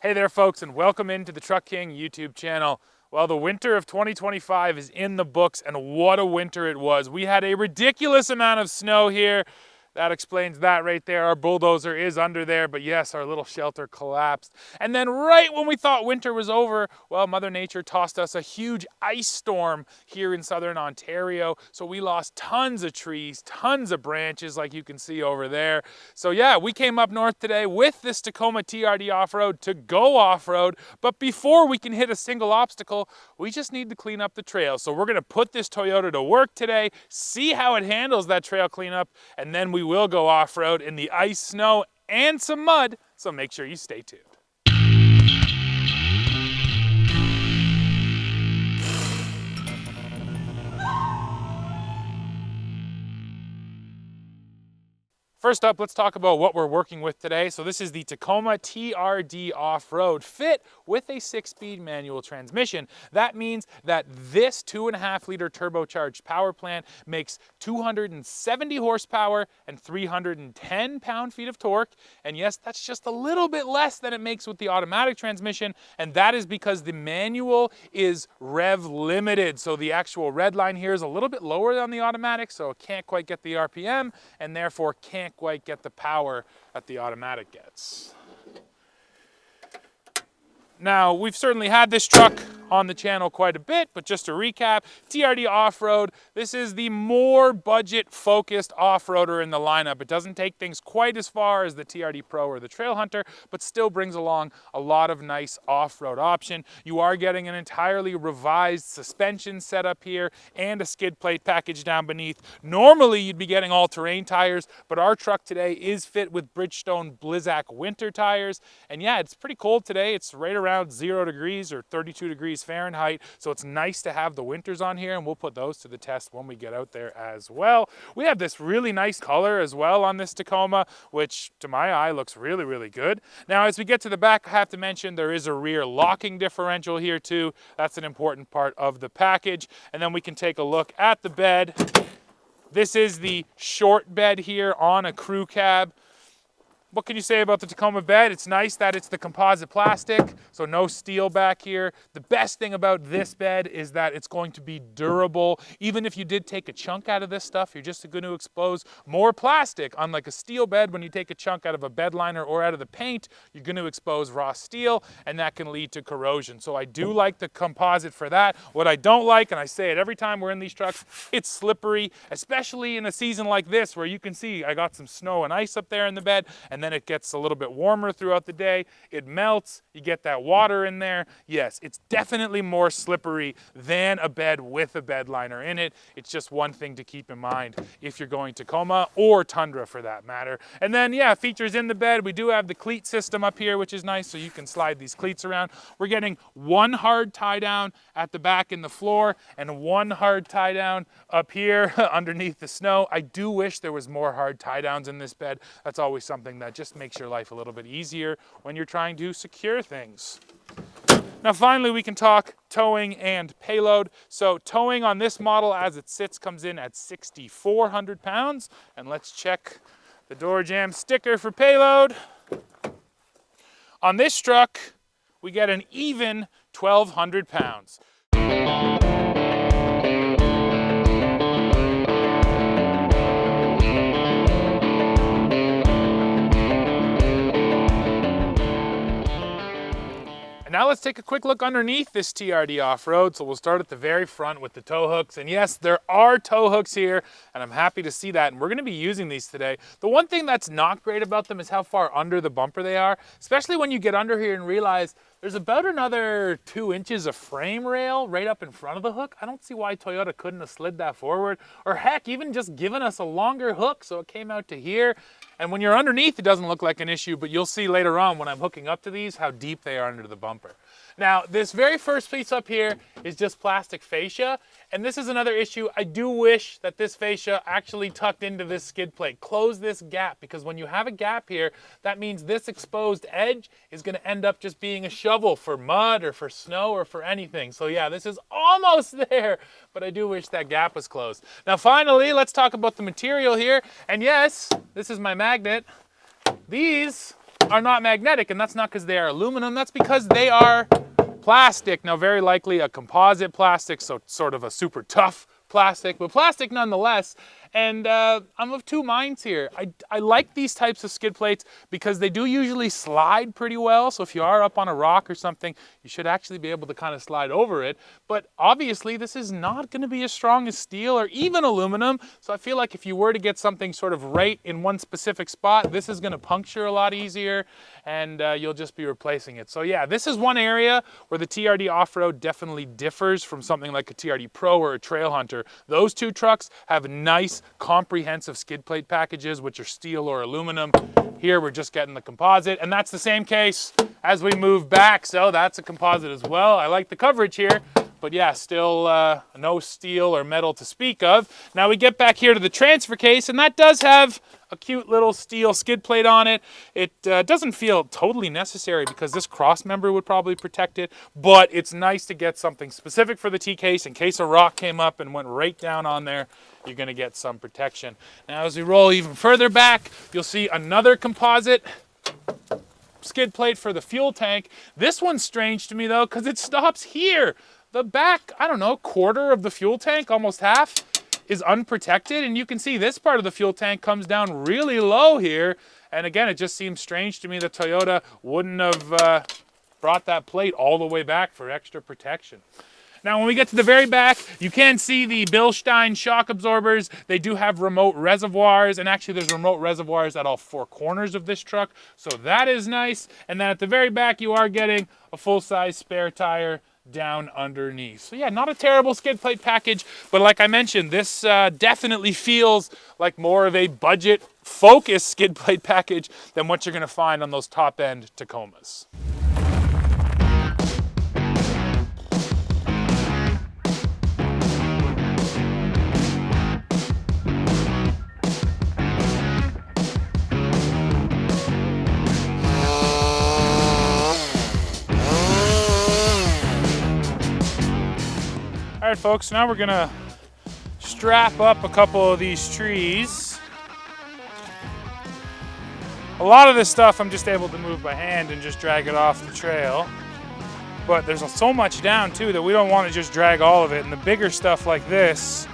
Hey there folks, and welcome into the Truck King YouTube channel. Well, the winter of 2025 is in the books, and what a winter it was. We had a ridiculous amount of snow here. That explains that right there. Our bulldozer is under there, but yes, our little shelter collapsed. And then right when we thought winter was over, well, Mother Nature tossed us a huge ice storm here in southern Ontario. So we lost tons of trees, tons of branches like you can see over there. So yeah, we came up north today with this Tacoma TRD Off-Road to go off-road. But before we can hit a single obstacle, we just need to clean up the trail. So we're gonna put this Toyota to work today, see how it handles that trail cleanup, and then we will go off-road in the ice, snow, and some mud, so make sure you stay tuned. First up, let's talk about what we're working with today. So this is the Tacoma TRD Off-Road, fit with a 6-speed manual transmission. That means that this 2.5-liter turbocharged power plant makes 270 horsepower and 310 pound-feet of torque. And yes, that's just a little bit less than it makes with the automatic transmission, and that is because the manual is rev limited. So the actual red line here is a little bit lower than the automatic, so it can't quite get the RPM, and therefore can't quite get the power that the automatic gets. Now, we've certainly had this truck on the channel quite a bit, but just to recap, TRD Off-Road, this is the more budget-focused off-roader in the lineup. It doesn't take things quite as far as the TRD Pro or the Trail Hunter, but still brings along a lot of nice off-road option. You are getting an entirely revised suspension setup here and a skid plate package down beneath. Normally, you'd be getting all-terrain tires, but our truck today is fit with Bridgestone Blizzak winter tires. And yeah, it's pretty cold today. It's right around 0 degrees or 32 degrees Fahrenheit, so it's nice to have the winters on here, and we'll put those to the test when we get out there as well. We have this really nice color as well on this Tacoma, which to my eye looks really, really good. Now, as we get to the back, I have to mention there is a rear locking differential here too. That's an important part of the package. And then we can take a look at the bed. This is the short bed here on a crew cab. What can you say about the Tacoma bed? It's nice that it's the composite plastic, so no steel back here. The best thing about this bed is that it's going to be durable. Even if you did take a chunk out of this stuff, you're just going to expose more plastic. Unlike a steel bed, when you take a chunk out of a bed liner or out of the paint, you're going to expose raw steel, and that can lead to corrosion. So I do like the composite for that. What I don't like, and I say it every time we're in these trucks, it's slippery, especially in a season like this where you can see I got some snow and ice up there in the bed, and then it gets a little bit warmer throughout the day. It melts, you get that water in there. Yes, it's definitely more slippery than a bed with a bed liner in it. It's just one thing to keep in mind if you're going Tacoma or Tundra for that matter. And then yeah, features in the bed, we do have the cleat system up here, which is nice, so you can slide these cleats around. We're getting one hard tie down at the back in the floor and one hard tie down up here underneath the snow. I do wish there was more hard tie downs in this bed. That's always something that just makes your life a little bit easier when you're trying to secure things. Now finally, we can talk towing and payload. So towing on this model as it sits comes in at 6,400 pounds. And let's check the door jamb sticker for payload. On this truck, we get an even 1,200 pounds. And now let's take a quick look underneath this TRD Off-Road. So we'll start at the very front with the tow hooks. And yes, there are tow hooks here, and I'm happy to see that. And we're gonna be using these today. The one thing that's not great about them is how far under the bumper they are, especially when you get under here and realize there's about another 2 inches of frame rail right up in front of the hook. I don't see why Toyota couldn't have slid that forward, or heck, even just given us a longer hook so it came out to here. And when you're underneath, it doesn't look like an issue, but you'll see later on when I'm hooking up to these how deep they are under the bumper. Now, this very first piece up here is just plastic fascia, and this is another issue. I do wish that this fascia actually tucked into this skid plate. Close this gap, because when you have a gap here, that means this exposed edge is gonna end up just being a shovel for mud or for snow or for anything. So yeah, this is almost there, but I do wish that gap was closed. Now finally, let's talk about the material here. And yes, this is my magnet. These are not magnetic, and that's not because they are aluminum, that's because they are plastic. Now, very likely a composite plastic, so sort of a super tough plastic, but plastic nonetheless. And I'm of two minds here. I like these types of skid plates because they do usually slide pretty well. So if you are up on a rock or something, you should actually be able to kind of slide over it. But obviously this is not going to be as strong as steel or even aluminum. So I feel like if you were to get something sort of right in one specific spot, this is going to puncture a lot easier, and you'll just be replacing it. So yeah, this is one area where the TRD Off-Road definitely differs from something like a TRD Pro or a Trail Hunter. Those two trucks have nice comprehensive skid plate packages, which are steel or aluminum. Here we're just getting the composite, and that's the same case as we move back, so that's a composite as well. I like the coverage here, but yeah, still no steel or metal to speak of. Now we get back here to the transfer case, and that does have a cute little steel skid plate on it. It doesn't feel totally necessary because this cross member would probably protect it, but it's nice to get something specific for the T-case in case a rock came up and went right down on there. You're going to get some protection. Now as we roll even further back, you'll see another composite skid plate for the fuel tank. This one's strange to me though because it stops here. The back, I don't know, quarter of the fuel tank, almost half, is unprotected, and you can see this part of the fuel tank comes down really low here. And again, it just seems strange to me that Toyota wouldn't have brought that plate all the way back for extra protection. Now when we get to the very back, you can see the Bilstein shock absorbers. They do have remote reservoirs, and actually there's remote reservoirs at all four corners of this truck, so that is nice. And then at the very back, you are getting a full-size spare tire down underneath. So yeah, not a terrible skid plate package, but like I mentioned, this definitely feels like more of a budget focused skid plate package than what you're going to find on those top end Tacomas. All right, folks, now we're gonna strap up a couple of these trees. A lot of this stuff I'm just able to move by hand and just drag it off the trail. But there's so much down too that we don't want to just drag all of it. And the bigger stuff like this,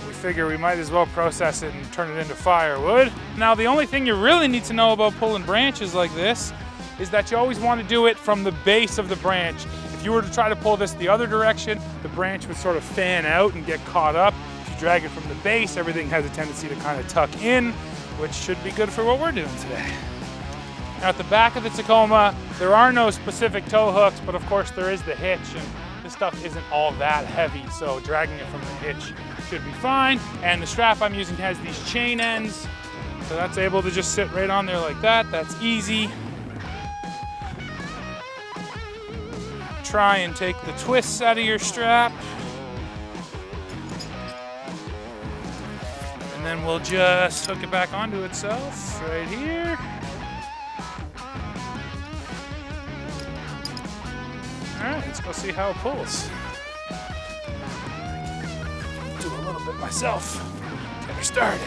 we figure we might as well process it and turn it into firewood. Now, the only thing you really need to know about pulling branches like this is that you always want to do it from the base of the branch. If you were to try to pull this the other direction, the branch would sort of fan out and get caught up. If you drag it from the base, everything has a tendency to kind of tuck in, which should be good for what we're doing today. Now at the back of the Tacoma, there are no specific tow hooks, but of course there is the hitch, and this stuff isn't all that heavy, so dragging it from the hitch should be fine. And the strap I'm using has these chain ends, so that's able to just sit right on there like that. That's easy. Try and take the twists out of your strap. And then we'll just hook it back onto itself right here. All right, let's go see how it pulls. Do a little bit myself. Get her started.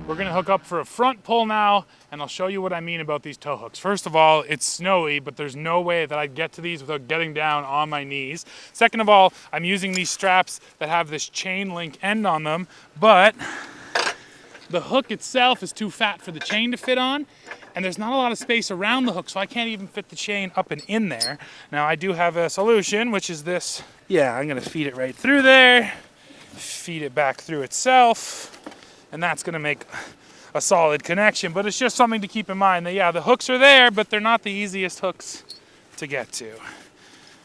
We're gonna hook up for a front pull now, and I'll show you what I mean about these tow hooks. First of all, it's snowy, but there's no way that I'd get to these without getting down on my knees. Second of all, I'm using these straps that have this chain link end on them, but the hook itself is too fat for the chain to fit on, and there's not a lot of space around the hook, so I can't even fit the chain up and in there. Now I do have a solution, which is this. Yeah, I'm gonna feed it right through there, feed it back through itself, and that's gonna make a solid connection. But it's just something to keep in mind that, yeah, the hooks are there, but they're not the easiest hooks to get to.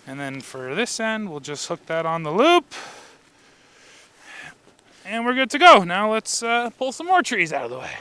And then for this end, we'll just hook that on the loop. And we're good to go. Now let's pull some more trees out of the way.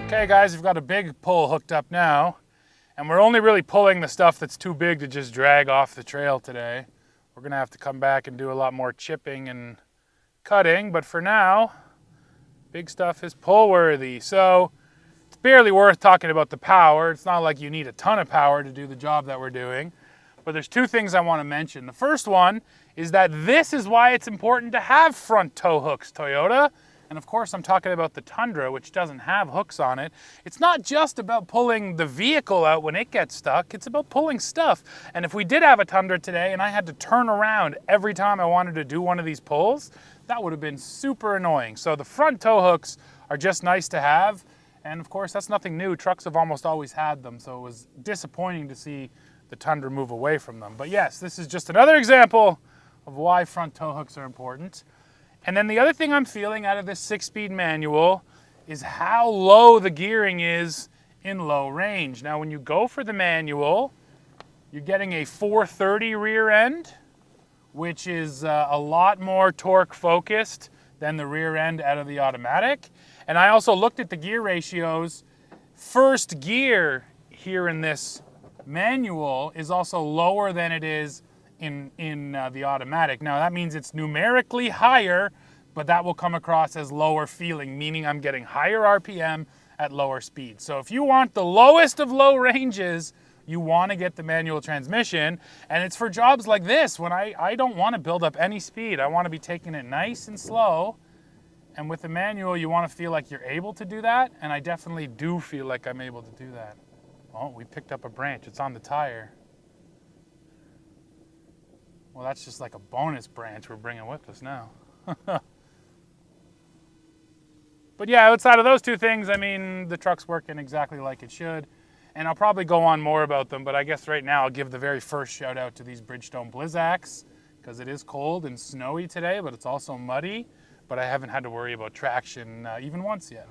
Okay guys, we've got a big pole hooked up now, and we're only really pulling the stuff that's too big to just drag off the trail today. We're gonna have to come back and do a lot more chipping and cutting, but for now, big stuff is pull worthy. So it's barely worth talking about the power. It's not like you need a ton of power to do the job that we're doing, but there's two things I wanna mention. The first one is that this is why it's important to have front tow hooks, Toyota. And of course, I'm talking about the Tundra, which doesn't have hooks on it. It's not just about pulling the vehicle out when it gets stuck, it's about pulling stuff. And if we did have a Tundra today and I had to turn around every time I wanted to do one of these pulls, that would have been super annoying. So the front tow hooks are just nice to have. And of course, that's nothing new. Trucks have almost always had them, so it was disappointing to see the Tundra move away from them. But yes, this is just another example of why front tow hooks are important. And then the other thing I'm feeling out of this 6-speed manual is how low the gearing is in low range. Now, when you go for the manual, you're getting a 430 rear end, which is a lot more torque focused than the rear end out of the automatic. And I also looked at the gear ratios. First gear here in this manual is also lower than it is in the automatic. Now that means it's numerically higher, but that will come across as lower feeling, meaning I'm getting higher RPM at lower speed. So if you want the lowest of low ranges, you want to get the manual transmission, and it's for jobs like this when I don't want to build up any speed. I want to be taking it nice and slow, and with the manual you want to feel like you're able to do that, and I definitely do feel like I'm able to do that. Oh, we picked up a branch. It's on the tire. Well, that's just like a bonus branch we're bringing with us now. But yeah, outside of those two things, I mean, the truck's working exactly like it should. And I'll probably go on more about them, but I guess right now I'll give the very first shout out to these Bridgestone Blizzaks, because it is cold and snowy today, but it's also muddy. But I haven't had to worry about traction even once yet.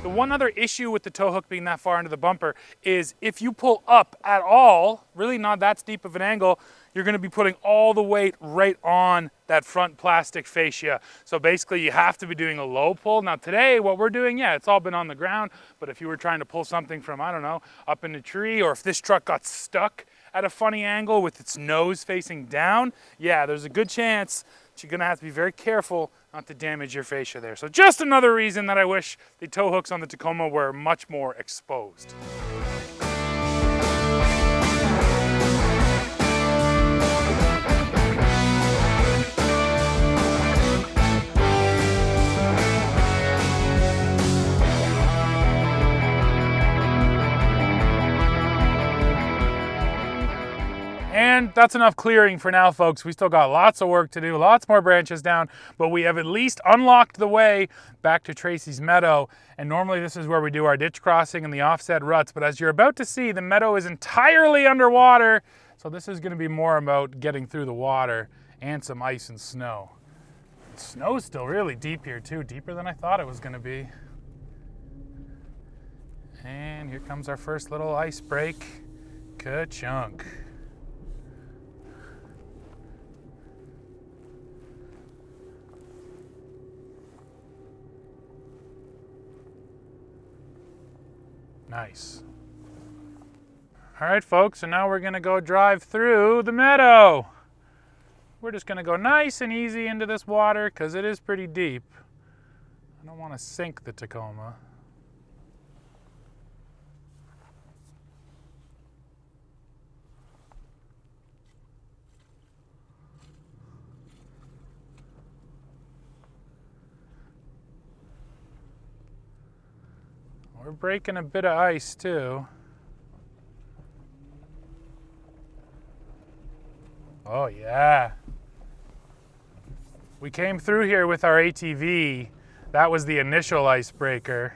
One other issue with the tow hook being that far into the bumper is if you pull up at all, really not that steep of an angle, you're going to be putting all the weight right on that front plastic fascia. So basically you have to be doing a low pull. Now today what we're doing, yeah, it's all been on the ground, but if you were trying to pull something from, I don't know, up in a tree, or if this truck got stuck at a funny angle with its nose facing down, yeah, there's a good chance that you're going to have to be very careful not to damage your fascia there. So just another reason that I wish the tow hooks on the Tacoma were much more exposed. And that's enough clearing for now, folks. We still got lots of work to do, lots more branches down, but we have at least unlocked the way back to Tracy's meadow. And normally this is where we do our ditch crossing and the offset ruts, but as you're about to see, the meadow is entirely underwater. So this is gonna be more about getting through the water and some ice and snow. The snow's still really deep here too, deeper than I thought it was gonna be. And here comes our first little ice break. Ka-chunk. Nice. All right, folks, and now we're gonna go drive through the meadow. We're just gonna go nice and easy into this water because it is pretty deep. I don't want to sink the Tacoma. We're We're breaking a bit of ice too. Oh yeah. We came through here with our ATV. That was the initial icebreaker.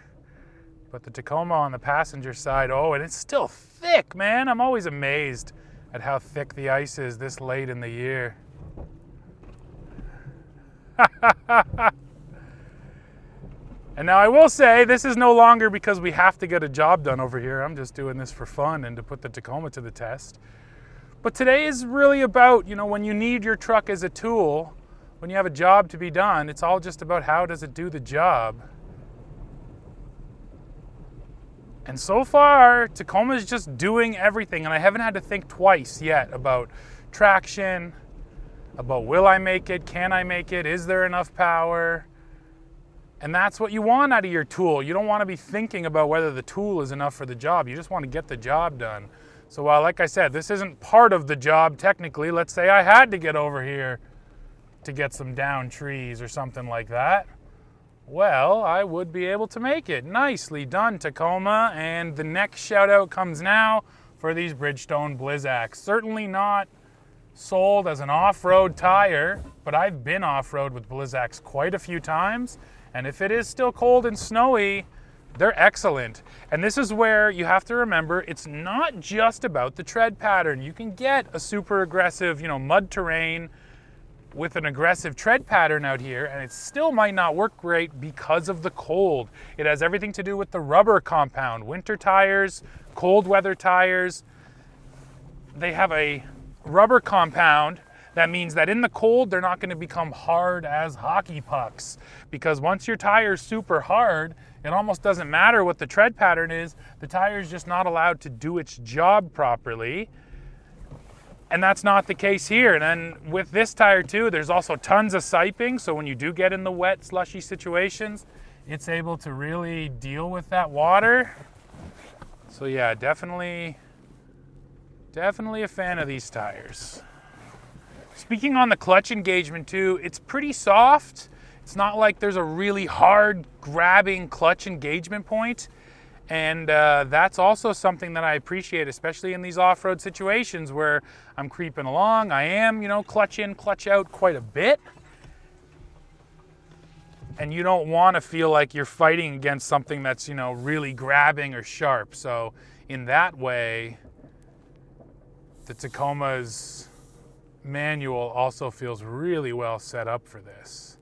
But the Tacoma on the passenger side, oh, and it's still thick, man. I'm always amazed at how thick the ice is this late in the year. And now I will say, this is no longer because we have to get a job done over here. I'm just doing this for fun and to put the Tacoma to the test. But today is really about, when you need your truck as a tool, when you have a job to be done, it's all just about how does it do the job. And so far, Tacoma is just doing everything, and I haven't had to think twice yet about traction, about will I make it, can I make it, is there enough power? And that's what you want out of your tool. You don't want to be thinking about whether the tool is enough for the job. You just want to get the job done. So while, like I said, this isn't part of the job technically, let's say I had to get over here to get some down trees or something like that, well, I would be able to make it. Nicely done, Tacoma. And the next shout out comes now for these Bridgestone Blizzaks. Certainly not sold as an off-road tire, but I've been off-road with Blizzaks quite a few times. And if it is still cold and snowy, they're excellent. And this is where you have to remember, it's not just about the tread pattern. You can get a super aggressive, mud terrain with an aggressive tread pattern out here, and it still might not work great because of the cold. It has everything to do with the rubber compound. Winter tires, cold weather tires, they have a rubber compound. That means that in the cold, they're not going to become hard as hockey pucks. Because once your tire's super hard, it almost doesn't matter what the tread pattern is. The tire's just not allowed to do its job properly. And that's not the case here. And then with this tire too, there's also tons of siping. So when you do get in the wet, slushy situations, it's able to really deal with that water. So yeah, definitely a fan of these tires. Speaking on the clutch engagement too, it's pretty soft. It's not like there's a really hard grabbing clutch engagement point. And that's also something that I appreciate, especially in these off-road situations where I'm creeping along. I am, clutch in, clutch out quite a bit. And you don't want to feel like you're fighting against something that's, really grabbing or sharp. So in that way, the Tacoma's manual also feels really well set up for this.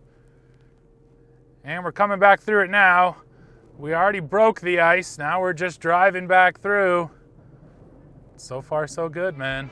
And we're coming back through it now. We already broke the ice, now we're just driving back through. So far so good, man.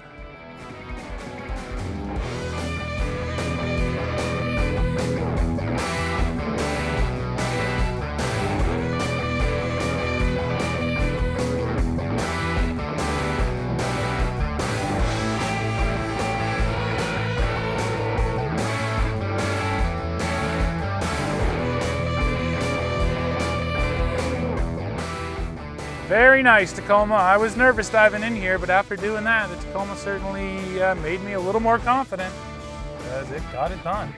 Very nice, Tacoma. I was nervous diving in here, but after doing that, the Tacoma certainly made me a little more confident because it got it done.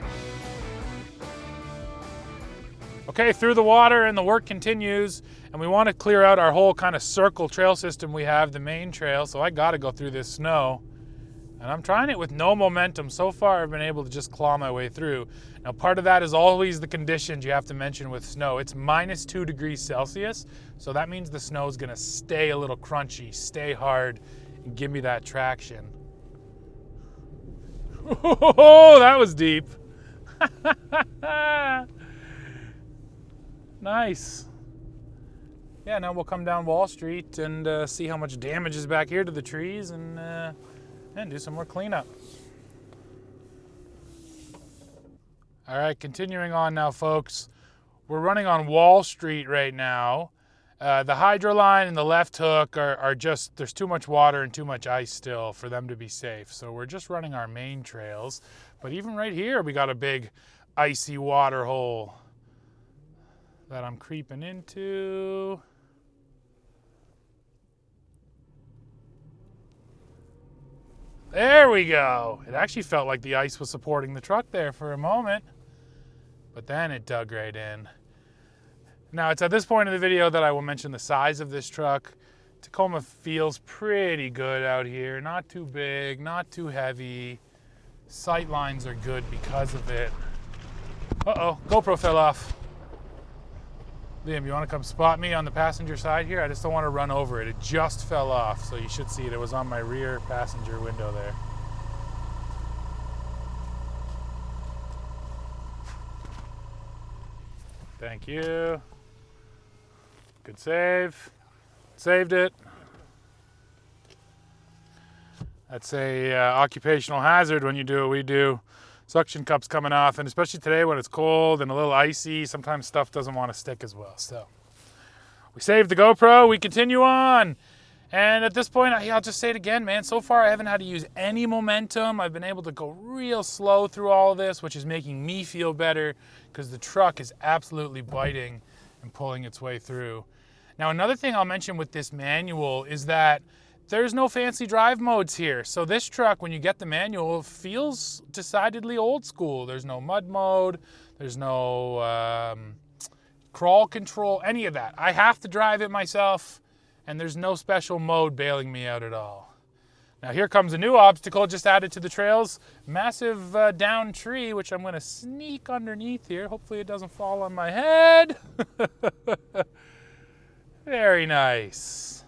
Okay, through the water and the work continues, and we want to clear out our whole kind of circle trail system we have, the main trail, so I got to go through this snow. And I'm trying it with no momentum. So far, I've been able to just claw my way through. Now, part of that is always the conditions you have to mention with snow. It's -2 degrees Celsius, so that means the snow is gonna stay a little crunchy, stay hard, and give me that traction. Oh, that was deep. Nice. Yeah, now we'll come down Wall Street and see how much damage is back here to the trees and do some more cleanup. All right, continuing on now, folks. We're running on Wall Street right now. The hydro line and the left hook are just, there's too much water and too much ice still for them to be safe. So we're just running our main trails. But even right here, we got a big icy water hole that I'm creeping into. There we go. It actually felt like the ice was supporting the truck there for a moment, but then it dug right in. Now, it's at this point in the video that I will mention the size of this truck. Tacoma feels pretty good out here. Not too big, not too heavy. Sight lines are good because of it. Uh-oh, GoPro fell off. Liam, you want to come spot me on the passenger side here? I just don't want to run over it. It just fell off, so you should see it. It was on my rear passenger window there. Thank you. Good save. Saved it. That's a occupational hazard when you do what we do. Suction cups coming off, and especially today when it's cold and a little icy, sometimes stuff doesn't want to stick as well. So we saved the GoPro, we continue on. And at this point, I'll just say it again, man, so far I haven't had to use any momentum. I've been able to go real slow through all of this, which is making me feel better because the truck is absolutely biting and pulling its way through. Now, another thing I'll mention with this manual is that there's no fancy drive modes here. So this truck, when you get the manual, feels decidedly old school. There's no mud mode, there's no crawl control, any of that. I have to drive it myself, and there's no special mode bailing me out at all. Now here comes a new obstacle just added to the trails. Massive down tree, which I'm gonna sneak underneath here. Hopefully it doesn't fall on my head. Very nice.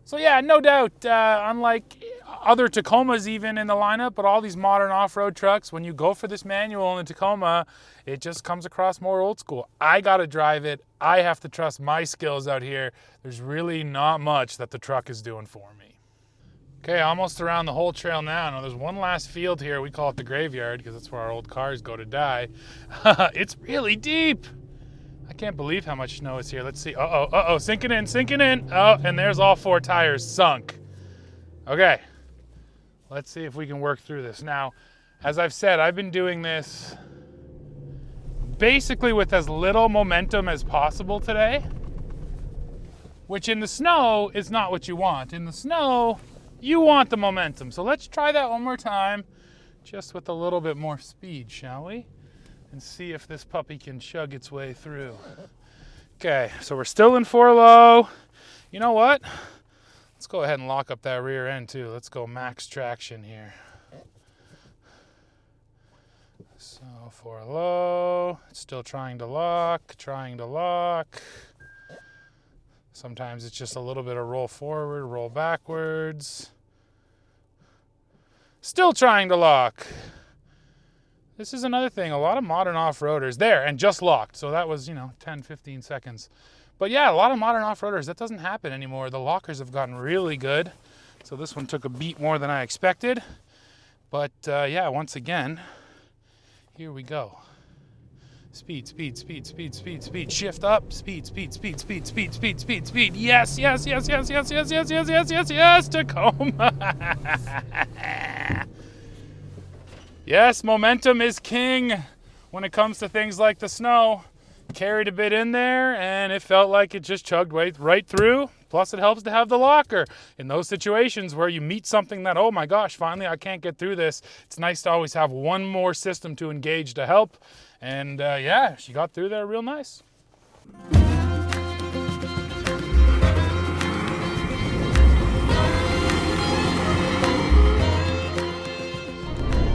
So yeah, no doubt, unlike other Tacomas even in the lineup, but all these modern off-road trucks, when you go for this manual in the Tacoma, it just comes across more old school. I gotta drive it. I have to trust my skills out here. There's really not much that the truck is doing for me. Okay, almost around the whole trail now. Now there's one last field here. We call it the graveyard because that's where our old cars go to die. It's really deep. I can't believe how much snow is here. Let's see. Uh-oh, sinking in, sinking in. Oh, and there's all 4 tires sunk. Okay, let's see if we can work through this. Now, as I've said, I've been doing this basically with as little momentum as possible today, which in the snow is not what you want. In the snow, you want the momentum. So let's try that one more time, just with a little bit more speed, shall we? And see if this puppy can chug its way through. Okay, so we're still in 4 low. You know what? Let's go ahead and lock up that rear end too. Let's go max traction here. So 4 low, it's still trying to lock, Sometimes it's just a little bit of roll forward, roll backwards. Still trying to lock. This is another thing, a lot of modern off-roaders, there, and just locked. So that was, 10, 15 seconds. But yeah, a lot of modern off-roaders, that doesn't happen anymore. The lockers have gotten really good. So this one took a beat more than I expected. But yeah, once again, here we go. Speed, speed, speed, speed, speed, speed, shift up, speed, speed, speed, speed, speed, speed, speed, speed. Yes, yes, yes, yes, yes, yes, yes, yes, yes, yes, yes, Tacoma. Yes, momentum is king when it comes to things like the snow. Carried a bit in there, and it felt like it just chugged right through. Plus, it helps to have the locker. In those situations where you meet something that, oh my gosh, finally I can't get through this, it's nice to always have one more system to engage to help. And yeah, she got through there real nice.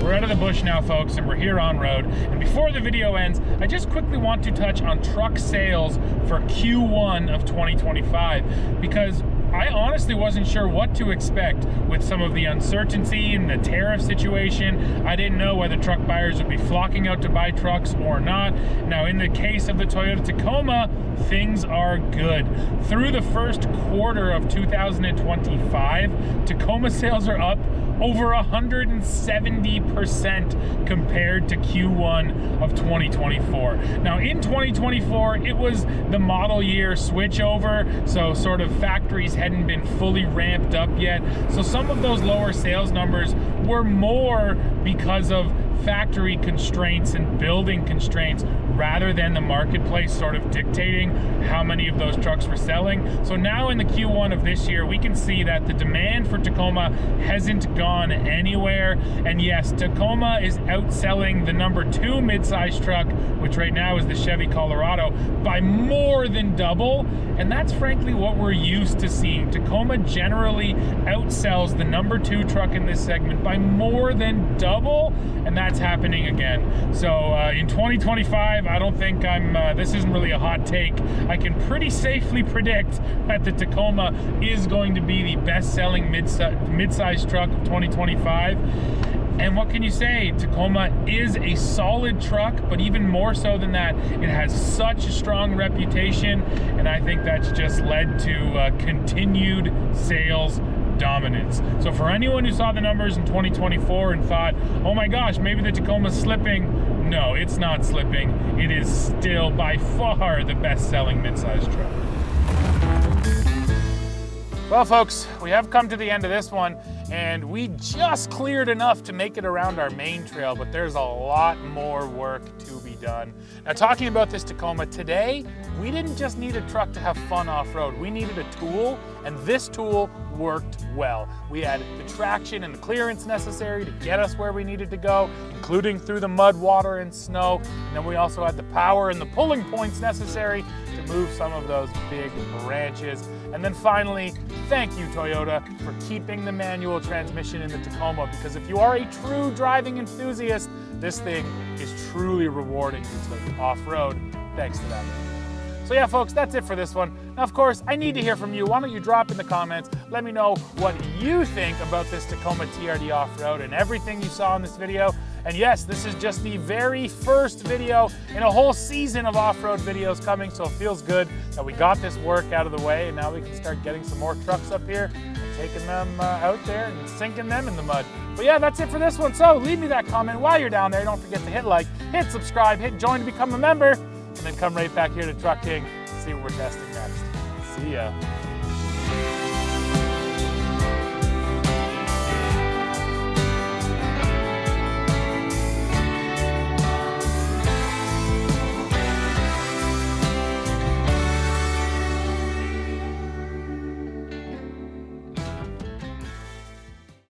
We're out of the bush now, folks, and we're here on road. And before the video ends, I just quickly want to touch on truck sales for Q1 of 2025, because I honestly wasn't sure what to expect with some of the uncertainty and the tariff situation. I didn't know whether truck buyers would be flocking out to buy trucks or not. Now, in the case of the Toyota Tacoma, things are good. Through the first quarter of 2025, Tacoma sales are up over 170% compared to Q1 of 2024. Now in 2024, it was the model year switchover, so sort of factories hadn't been fully ramped up yet. So some of those lower sales numbers were more because of factory constraints and building constraints rather than the marketplace sort of dictating how many of those trucks were selling. So now in the Q1 of this year, we can see that the demand for Tacoma hasn't gone anywhere. And yes, Tacoma is outselling the number 2 midsize truck, which right now is the Chevy Colorado, by more than double. And that's frankly what we're used to seeing. Tacoma generally outsells the number 2 truck in this segment by more than double, and that's happening again. So in 2025, I don't think this isn't really a hot take. I can pretty safely predict that the Tacoma is going to be the best-selling mid-size truck of 2025. And what can you say? Tacoma is a solid truck, but even more so than that, it has such a strong reputation, and I think that's just led to continued sales dominance. So for anyone who saw the numbers in 2024 and thought, oh my gosh, maybe the Tacoma's slipping, no, it's not slipping. It is still by far the best-selling midsize truck. Well, folks, we have come to the end of this one, and we just cleared enough to make it around our main trail, but there's a lot more work to be done. Now, talking about this Tacoma today, we didn't just need a truck to have fun off-road. We needed a tool, and this tool worked well. We had the traction and the clearance necessary to get us where we needed to go, including through the mud, water, and snow. And then we also had the power and the pulling points necessary to move some of those big branches. And then finally, thank you, Toyota, for keeping the manual transmission in the Tacoma, because if you are a true driving enthusiast, this thing is truly rewarding you to off-road thanks to that. So yeah, folks, that's it for this one. Now, of course, I need to hear from you. Why don't you drop in the comments, let me know what you think about this Tacoma TRD Off-Road and everything you saw in this video. And yes, this is just the very first video in a whole season of off-road videos coming, so it feels good that we got this work out of the way, and now we can start getting some more trucks up here and taking them out there and sinking them in the mud. But yeah, that's it for this one. So leave me that comment while you're down there. Don't forget to hit like, hit subscribe, hit join to become a member, and then come right back here to Truck King to see what we're testing next. See ya.